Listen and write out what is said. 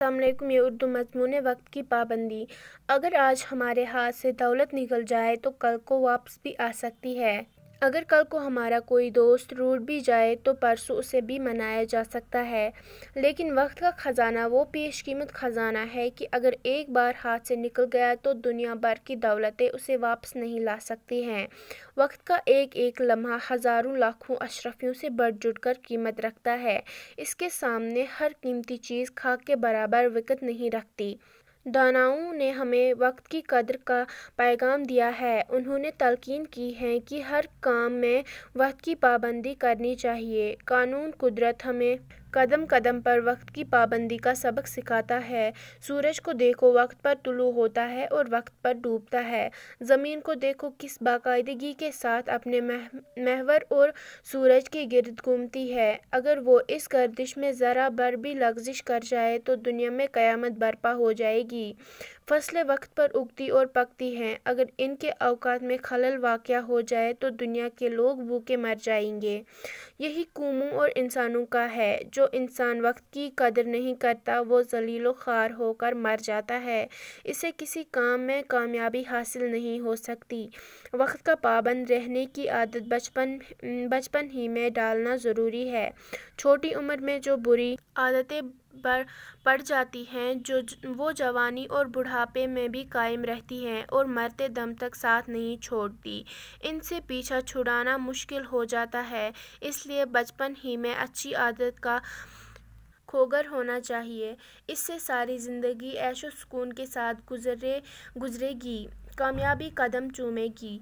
السلام علیکم۔ یہ اردو مضمون ہے وقت کی پابندی۔ اگر آج ہمارے ہاتھ سے دولت نکل جائے تو کل کو واپس بھی آ سکتی ہے۔ اگر کل کو ہمارا کوئی دوست روٹھ بھی جائے تو پرسوں اسے بھی منایا جا سکتا ہے۔ لیکن وقت کا خزانہ وہ بیش قیمت خزانہ ہے کہ اگر ایک بار ہاتھ سے نکل گیا تو دنیا بھر کی دولتیں اسے واپس نہیں لا سکتی ہیں۔ وقت کا ایک ایک لمحہ ہزاروں لاکھوں اشرفیوں سے بڑھ چڑھ کر قیمت رکھتا ہے۔ اس کے سامنے ہر قیمتی چیز خاک کے برابر وقت نہیں رکھتی۔ داناؤں نے ہمیں وقت کی قدر کا پیغام دیا ہے۔ انہوں نے تلقین کی ہے کہ ہر کام میں وقت کی پابندی کرنی چاہیے۔ قانون قدرت ہمیں قدم قدم پر وقت کی پابندی کا سبق سکھاتا ہے۔ سورج کو دیکھو، وقت پر طلوع ہوتا ہے اور وقت پر ڈوبتا ہے۔ زمین کو دیکھو، کس باقاعدگی کے ساتھ اپنے محور اور سورج کے گرد گھومتی ہے۔ اگر وہ اس گردش میں ذرا بھر بھی لغزش کر جائے تو دنیا میں قیامت برپا ہو جائے گی۔ فصلیں وقت پر اگتی اور پکتی ہیں۔ اگر ان کے اوقات میں خلل واقع ہو جائے تو دنیا کے لوگ بھوکے مر جائیں گے۔ یہی قوموں اور انسانوں کا ہے۔ جو انسان وقت کی قدر نہیں کرتا وہ ذلیل و خوار ہو کر مر جاتا ہے۔ اسے کسی کام میں کامیابی حاصل نہیں ہو سکتی۔ وقت کا پابند رہنے کی عادت بچپن ہی میں ڈالنا ضروری ہے۔ چھوٹی عمر میں جو بری عادتیں پڑ جاتی ہیں وہ جوانی اور بڑھاپے میں بھی قائم رہتی ہیں اور مرتے دم تک ساتھ نہیں چھوڑتی۔ ان سے پیچھا چھڑانا مشکل ہو جاتا ہے۔ اس لیے بچپن ہی میں اچھی عادت کا خوگر ہونا چاہیے۔ اس سے ساری زندگی عیش و سکون کے ساتھ گزرے گی، کامیابی قدم چومے گی۔